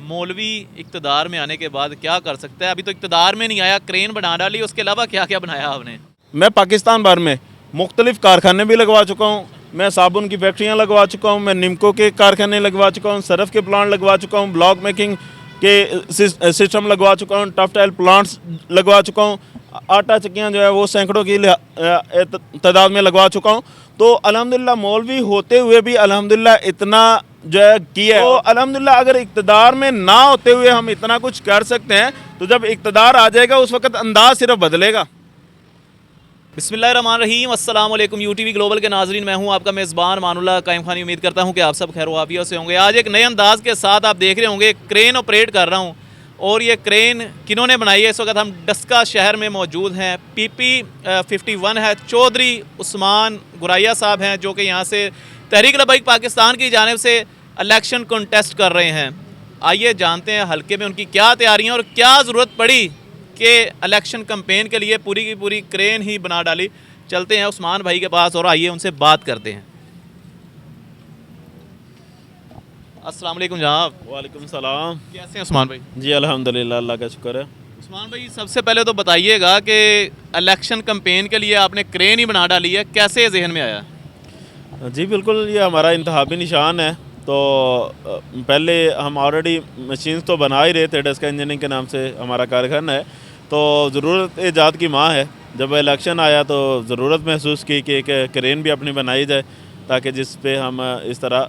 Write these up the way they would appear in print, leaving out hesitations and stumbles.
मौलवी इक़्तिदार में आने के बाद क्या कर सकता है? अभी तो इक़्तिदार में नहीं आया, क्रेन बना डाली, उसके अलावा क्या क्या बनाया आपने? मैं पाकिस्तान भर में मुख्तलिफ कारखाने भी लगवा चुका हूँ। मैं साबुन की फैक्ट्रियाँ लगवा चुका हूँ, मैं निमको के कारखाने लगवा चुका हूँ, सरफ के प्लांट लगवा चुका हूँ, ब्लॉक मेकिंग के सिस्टम लगवा चुका हूँ, टफ टाइल प्लांट्स लगवा चुका हूँ, आटा चक्कियाँ जो है वो सैकड़ों की तादाद में लगवा चुका हूँ। तो अल्हम्दुलिल्लाह मौलवी होते हुए भी अल्हम्दुलिल्लाह इतना जो है किया है। तो अल्हम्दुलिल्लाह अगर इक़्तिदार में ना होते हुए हम इतना कुछ कर सकते हैं, तो जब इक़्तिदार आ जाएगा उस वक्त अंदाज सिर्फ बदलेगा। बिस्मिल्लाहिर्रहमानिर्रहीम, अस्सलाम वालेकुम। यूटीवी ग्लोबल के नाज़रीन, मैं हूं आपका मेज़बान मानुल्लाह कायम खानी। उम्मीद करता हूं कि आप सब खैर वाफियत से होंगे। आज एक नए अंदाज़ के साथ आप देख रहे होंगे, क्रेन ऑपरेट कर रहा हूं और ये क्रेन किन्होंने बनाई है? इस वक्त हम डस्का शहर में मौजूद हैं। PP 51 है, चौधरी उस्मान गुराया साहब हैं जो कि यहाँ से तहरीक लबैक पाकिस्तान की जानिब से इलेक्शन कंटेस्ट कर रहे हैं। आइए जानते हैं हल्के में उनकी क्या तैयारियाँ और क्या ज़रूरत पड़ी कि इलेक्शन कैंपेन के लिए पूरी की पूरी क्रेन ही बना डाली। चलते हैं उस्मान भाई के पास और आइए उनसे बात करते हैं। अस्सलाम वालेकुम जनाब। वालेकुम सलाम। कैसे हैं उस्मान भाई? जी अल्हम्दुलिल्लाह, अल्लाह का शुक्र है। उस्मान भाई, सबसे पहले तो बताइएगा कि इलेक्शन कैंपेन के लिए आपने क्रेन ही बना डाली है, कैसे जहन में आया? जी बिल्कुल, ये हमारा इंतहाबी निशान है। तो पहले हम ऑलरेडी मशीन्स तो बना ही रहे थे, डस्का इंजीनियरिंग के नाम से हमारा कारखाना है। तो ज़रूरत ईजाद की माँ है। जब इलेक्शन आया तो ज़रूरत महसूस की कि एक क्रेन भी अपनी बनाई जाए ताकि जिस पे हम इस तरह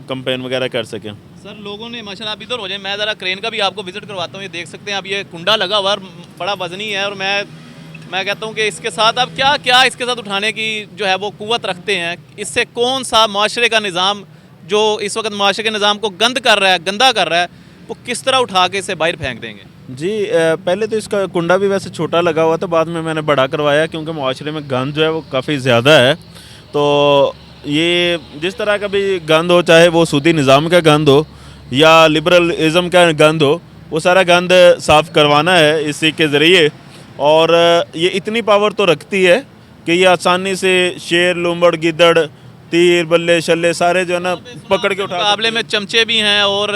कंपेन वगैरह कर सकें। सर, लोगों ने माशाल्लाह, आप इधर हो जाए, मैं ज़रा क्रेन का भी आपको विज़िट करवाता हूँ। ये देख सकते हैं आप, ये कुंडा लगा हुआ बड़ा वज़नी है और मैं कहता हूँ कि इसके साथ आप क्या क्या इसके साथ उठाने की जो है वो कुव्वत रखते हैं। इससे कौन सा माशरे का निज़ाम जो इस वक्त माशरे के निज़ाम को गंदा कर रहा है, वो किस तरह उठा के इसे बाहर फेंक देंगे? जी पहले तो इसका कुंडा भी वैसे छोटा लगा हुआ था, बाद में मैंने बड़ा करवाया क्योंकि माशरे में गंद जो है वो काफ़ी ज़्यादा है। तो ये जिस तरह का भी गंद हो, चाहे वो सूदी निज़ाम का गंद हो या लिबरलिज़म का गंद हो, वो सारा गंद साफ़ करवाना है इसी के ज़रिए। और ये इतनी पावर तो रखती है कि ये आसानी से शेर, लोमड़, गिद्दड़, तीर, बल्ले, शल्ले सारे जो है ना पकड़ के उठा। मुकाबले में चमचे भी हैं और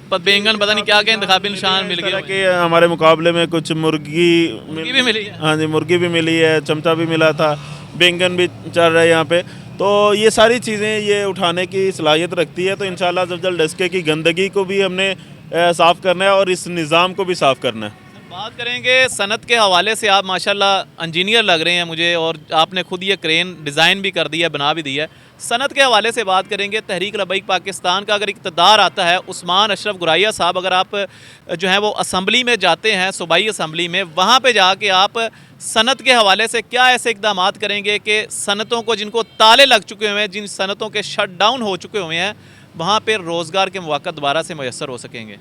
बैंगन, पता नहीं क्या क्या इंतखाबी निशान मिल गए कि हमारे मुकाबले में कुछ मुर्गी भी मिली है। हाँ जी, मुर्गी भी मिली है, चमचा भी मिला था, बैंगन भी चल रहा है यहाँ पे। तो ये सारी चीज़ें ये उठाने की सलाहियत रखती है। तो इंशाल्लाह जब जल्द डस्के की गंदगी को भी हमने साफ़ करना है और इस निज़ाम को भी साफ़ करना है। बात करेंगे सनत के हवाले से, आप माशाल्लाह इंजीनियर लग रहे हैं मुझे और आपने खुद ये क्रेन डिज़ाइन भी कर दिया, बना भी दिया है। सनत के हवाले से बात करेंगे, तहरीक लबैक पाकिस्तान का अगर इक़्तिदार आता है, उस्मान अशरफ गुराया साहब, अगर आप जो है वो असम्बली में जाते हैं, सूबाई असम्बली में, वहाँ पे जाके आप सनत के हवाले से क्या ऐसे इक़दाम करेंगे कि सनतों को, जिनको ताले लग चुके हुए हैं, जिन सनतों के शट डाउन हो चुके हुए हैं, वहाँ पर रोज़गार के मौक़ा दोबारा से मैसर हो सकेंगे?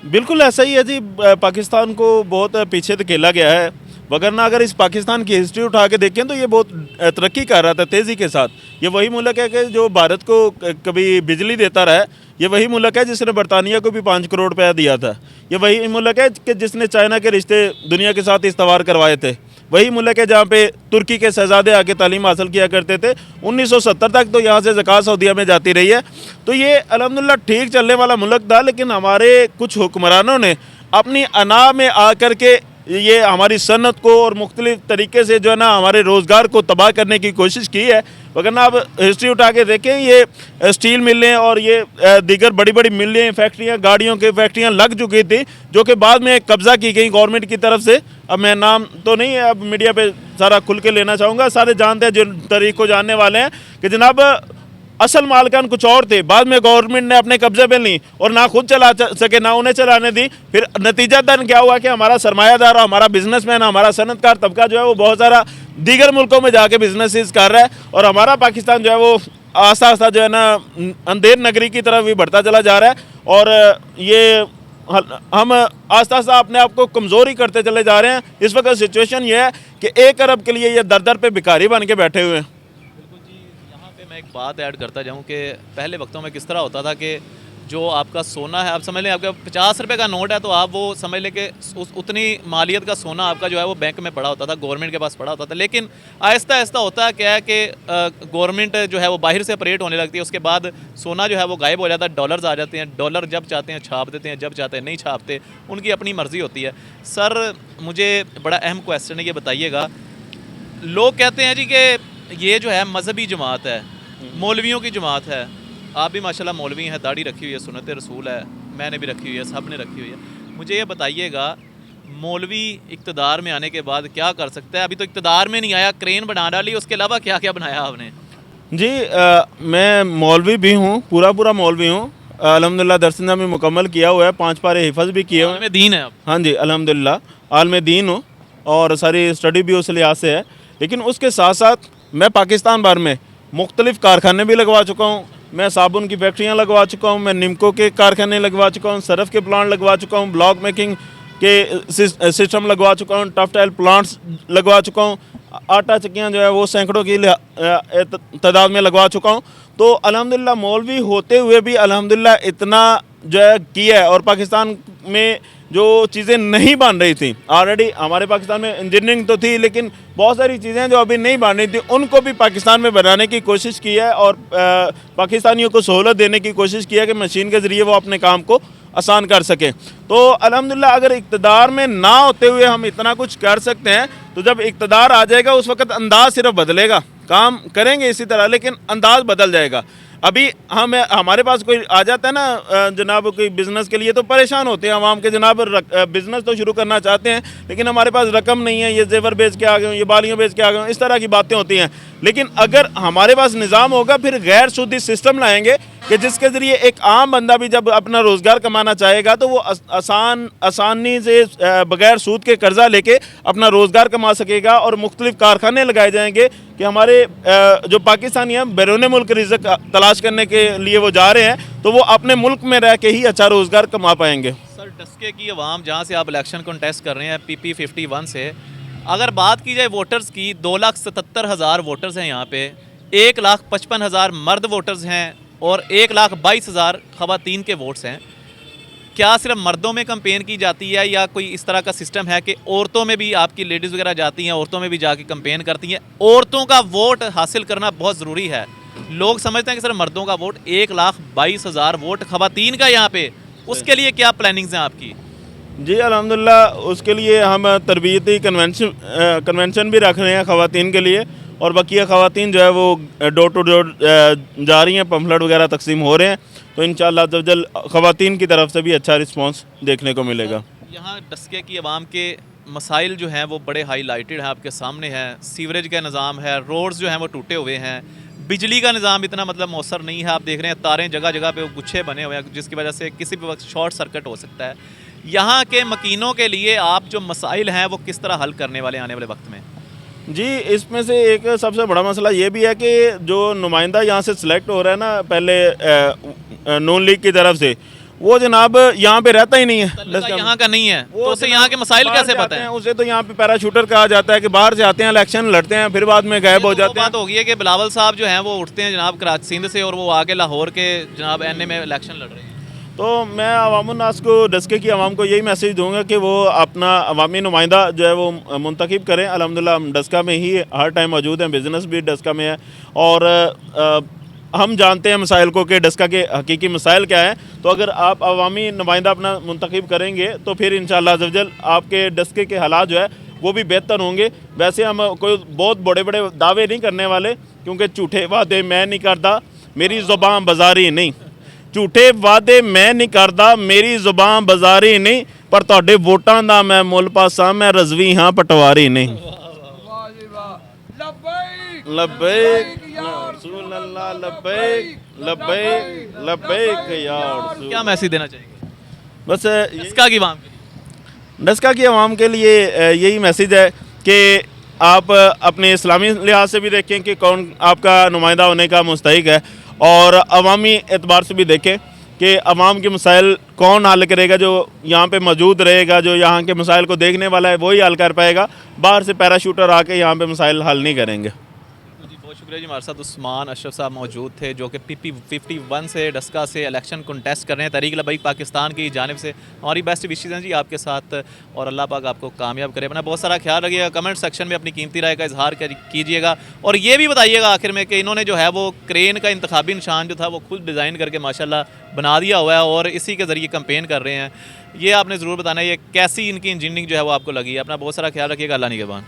बिल्कुल ऐसा ही है जी। पाकिस्तान को बहुत पीछे धकेला गया है, वगरना अगर इस पाकिस्तान की हिस्ट्री उठा के देखें तो ये बहुत तरक्की कर रहा था तेज़ी के साथ। ये वही मुल्क है कि जो भारत को कभी बिजली देता रहा है। ये वही मुल्क है जिसने बरतानिया को भी 5 करोड़ रुपया दिया था। ये वही मुल्क है कि जिसने चाइना के रिश्ते दुनिया के साथ इस्तवार करवाए थे। वही मुल्क है जहाँ पे तुर्की के शहजादे आके तालीम हासिल किया करते थे। 1970 तक तो यहाँ से ज़कात सऊदीया में जाती रही है। तो ये अल्हम्दुलिल्लाह ठीक चलने वाला मुल्क था, लेकिन हमारे कुछ हुक्मरानों ने अपनी अना में आकर के ये हमारी सनत को और मुख्तलिफ तरीके से जो है ना हमारे रोज़गार को तबाह करने की कोशिश की है। वरना आप हिस्ट्री उठा के देखें, ये स्टील मिलें और ये दीगर बड़ी बड़ी मिलें, फैक्ट्रियाँ, गाड़ियों की फैक्ट्रियाँ लग चुकी थी, जो कि बाद में कब्ज़ा की गई गवर्नमेंट की तरफ से। अब मैं नाम तो नहीं है अब मीडिया पे सारा खुल के लेना चाहूँगा, सारे जानते हैं, जो तरीक़ को जानने वाले हैं कि जनाब असल मालिकान कुछ और थे, बाद में गवर्नमेंट ने अपने कब्जे में ली और ना खुद चला सके ना उन्हें चलाने दी। फिर नतीजतन क्या हुआ कि हमारा सरमायादार, हमारा बिजनेसमैन, हमारा सनतकार तबका जो है वो बहुत सारा दीगर मुल्कों में जाके बिजनेस कर रहा है और हमारा पाकिस्तान जो है वो आस्ता आस्ता जो है ना अंधेर नगरी की तरफ भी बढ़ता चला जा रहा है। और ये हम आस्ता आस्ता अपने आप को कमज़ोर ही करते चले जा रहे हैं। इस वक्त सिचुएशन ये है कि 1 अरब के लिए ये दर दर पे भिखारी बन के बैठे हुए हैं। एक बात ऐड करता जाऊं कि पहले वक्तों में किस तरह होता था कि जो आपका सोना है, आप समझ लें आपका 50 रुपये का नोट है तो आप वो समझ लें कि उतनी मालियत का सोना आपका जो है वो बैंक में पड़ा होता था, गवर्नमेंट के पास पड़ा होता था। लेकिन आहिस्ता आहिस्ता होता क्या है कि गवर्नमेंट जो है वो बाहर से ऑपरेट होने लगती है, उसके बाद सोना जो है वो गायब हो जाता है, डॉलर्स आ जाते हैं, डॉलर जब चाहते हैं छाप देते हैं, जब चाहते हैं नहीं छापते, उनकी अपनी मर्ज़ी होती है। सर मुझे बड़ा अहम क्वेश्चन है, ये बताइएगा, लोग कहते हैं जी कि ये जो है मजहबी जमात है, मौलवियों की जमात है। आप भी माशाल्लाह मौलवी हैं, दाढ़ी रखी हुई है, सुन्नत रसूल है, मैंने भी रखी हुई है, सब ने रखी हुई है। मुझे ये बताइएगा, मौलवी इक़्तिदार में आने के बाद क्या कर सकता है? अभी तो इक़्तिदार में नहीं आया, क्रेन बना डाली, उसके अलावा क्या क्या बनाया आपने? जी मैं मौलवी भी हूँ, पूरा मौलवी हूँ। अल्हम्दुलिल्लाह दरस में मुकम्मल किया हुआ है, 5 पारे हिफ़्ज़ भी किए हुए हैं। में दीन है आप? हाँ जी, अल्हम्दुलिल्लाह आलम दीन हूँ और सारी स्टडी भी उस लिहाज से है। लेकिन उसके साथ साथ मैं पाकिस्तान भर में मुख्तलिफ़ कारखाने भी लगवा चुका हूँ। मैं साबुन की फैक्ट्रियाँ लगवा चुका हूँ, मैं निमको के कारखाने लगवा चुका हूँ, सरफ के प्लांट लगवा चुका हूँ, ब्लॉक मेकिंग के सिस्टम लगवा चुका हूँ, टफ्टाइल प्लांट्स लगवा चुका हूँ, आटा चक्कियाँ जो है वो सैकड़ों की तादाद में लगवा चुका हूँ। तो अल्हम्दुलिल्लाह मौलवी होते हुए भी अल्हम्दुलिल्लाह इतना जो है किया है। और पाकिस्तान में जो चीज़ें नहीं बन रही थी, ऑलरेडी हमारे पाकिस्तान में इंजीनियरिंग तो थी, लेकिन बहुत सारी चीज़ें जो अभी नहीं बन रही थी उनको भी पाकिस्तान में बनाने की कोशिश की है और पाकिस्तानियों को सहूलत देने की कोशिश की है कि मशीन के ज़रिए वो अपने काम को आसान कर सकें। तो अल्हम्दुलिल्लाह अगर इक़्तिदार में ना होते हुए हम इतना कुछ कर सकते हैं, तो जब इक़्तिदार आ जाएगा उस वक़्त अंदाज़ सिर्फ बदलेगा, काम करेंगे इसी तरह लेकिन अंदाज़ बदल जाएगा। अभी हमारे पास कोई आ जाता है ना जनाब कोई बिज़नेस के लिए, तो परेशान होते हैं आवाम के, जनाब बिज़नेस तो शुरू करना चाहते हैं लेकिन हमारे पास रकम नहीं है, ये जेवर बेच के आ गए, ये बालियाँ बेच के आ गए, इस तरह की बातें होती हैं। लेकिन अगर हमारे पास निज़ाम होगा, फिर गैर सूदी सिस्टम लाएंगे कि जिसके ज़रिए एक आम बंदा भी जब अपना रोज़गार कमाना चाहेगा तो वो आसानी से बग़ैर सूद के कर्ज़ा लेके अपना रोज़गार कमा सकेगा। और मुख्तलिफ़ कारखाने लगाए जाएंगे कि हमारे जो पाकिस्तानी हैं बैरून मुल्क रिज़्क़ तलाश करने के लिए वो जा रहे हैं, तो वो अपने मुल्क में रह के ही अच्छा रोज़गार कमा पाएंगे। सर डस्के की आवाम जहाँ से आप इलेक्शन कंटेस्ट कर रहे हैं PP 51 से, अगर बात की जाए वोटर्स की, 2,77,000 वोटर्स हैं यहाँ पे, 1,55,000 मर्द वोटर्स हैं और 1,22,000 ख़वातीन के वोट्स हैं। क्या सिर्फ मर्दों में कंपेन की जाती है या कोई इस तरह का सिस्टम है कि औरतों में भी आपकी लेडीज़ वगैरह जाती हैं, औरतों में भी जाके कंपेन करती हैं? औरतों का वोट हासिल करना बहुत ज़रूरी है। लोग समझते हैं कि सिर्फ मर्दों का वोट, 1,22,000 वोट ख़वातीन का यहाँ पे, उसके लिए क्या प्लानिंग्स हैं आपकी? जी अल्हम्दुलिल्लाह उसके लिए हम तरबियती कन्वेंशन भी रख रहे हैं ख़वातीन के लिए, और बकिया ख़वातीन जो है वो डोर टू डोर जा रही हैं, पम्फलेट वगैरह तकसीम हो रहे हैं। तो इंशाअल्लाह जल्द ख़वातीन की तरफ से भी अच्छा रिस्पांस देखने को मिलेगा। यहाँ डस्के की आवाम के मसाइल जो हैं वो बड़े हाईलाइटेड हैं, आपके सामने हैं। सीवरेज का निज़ाम है, रोड्स जो हैं वो टूटे हुए हैं, बिजली का निज़ाम इतना मतलब मौसर नहीं है। आप देख रहे हैं तारें जगह जगह पे गुच्छे बने हुए हैं, जिसकी वजह से किसी भी वक्त शॉर्ट सर्किट हो सकता है। यहाँ के मकीनों के लिए आप जो मसाइल हैं वो किस तरह हल करने वाले आने वाले वक्त में? जी इसमें से एक सबसे बड़ा मसला ये भी है कि जो नुमाइंदा यहाँ से सिलेक्ट हो रहा है ना पहले नून लीग की तरफ से, वो जनाब यहाँ पे रहता ही नहीं है, यहाँ का नहीं है, तो उसे यहाँ के मसाइल कैसे पता है? उसे तो यहाँ पे पैराशूटर कहा जाता है कि बाहर से आते हैं, इलेक्शन लड़ते हैं, फिर बाद में गायब हो जाते हैं। बात हो गई है कि बिलावल साहब जो हैं वो उठते हैं जनाब कराची सिंध से और वो आके लाहौर के जनाब NA में इलेक्शन लड़ रहे हैं। तो मैं अवामुन्नास को, डस्के की आवाम को यही मैसेज दूंगा कि वो अपना अवामी नुमाइंदा जो है वो मुंतखब करें। अल्हम्दुलिल्लाह हम डस्का में ही हर टाइम मौजूद हैं, बिज़नेस भी डस्का में है और हम जानते हैं मसाइल को कि डस्का के हकीकी मसाइल क्या हैं। तो अगर आप अवामी नुमाइंदा अपना मुंतखब करेंगे तो फिर इंशाअल्लाह अज़्ज़वजल आपके डस्के के हालात जो है वो भी बेहतर होंगे। वैसे हम कोई बहुत बड़े बड़े दावे नहीं करने वाले, क्योंकि झूठे वादे मैं नहीं करता, मेरी ज़ुबान बाजारी नहीं। झूठे वादे मैं नहीं करता, मेरी ज़ुबान बाजारी नहीं, पर तुहाडे वोटां दा मैं मुल पासा, मैं रज़वी हाँ पटवारी नहीं। लब्बैक या रसूल अल्लाह, लब्बैक लब्बैक लब्बैक या रसूल। क्या मैसेज देना चाहेंगे बस डस्का की आवाम के लिए? डस्का की आवाम के लिए यही मैसेज है कि आप अपने इस्लामी लिहाज से भी देखें कि कौन आपका नुमाइंदा होने का मुस्तहिक है, और अवामी एतबार से भी देखें कि अवाम के मसाइल कौन हल करेगा। जो यहाँ पे मौजूद रहेगा, जो यहाँ के मसाइल को देखने वाला है, वही हल कर पाएगा। बाहर से पैराशूटर आके यहाँ पे मसाइल हल नहीं करेंगे। जी बहुत शुक्रिया जी। हमारे साथ उस्मान अशरफ साहब मौजूद थे जो कि PP 51 से डस्का से इलेक्शन कंटेस्ट कर रहे हैं तहरीक लबैक पाकिस्तान की जानिब से। हमारी बेस्ट विशेज़ हैं जी आपके साथ और अल्लाह पाक आपको कामयाब करे। अपना बहुत सारा ख्याल रखिएगा, कमेंट सेक्शन में अपनी कीमती राय का इजहार कीजिएगा और ये भी बताइएगा आखिर में कि इन्होंने जो है वो क्रेन का इंतखाबी निशान जो था वो खुद डिज़ाइन करके माशाल्लाह बना दिया हुआ है और इसी के ज़रिए कंपेन कर रहे हैं। ये आपने ज़रूर बताना है ये कैसी इनकी इंजीनियरिंग जो है वो आपको लगी है। अपना बहुत सारा ख्याल रखिएगा। अल्लाह निगहबान।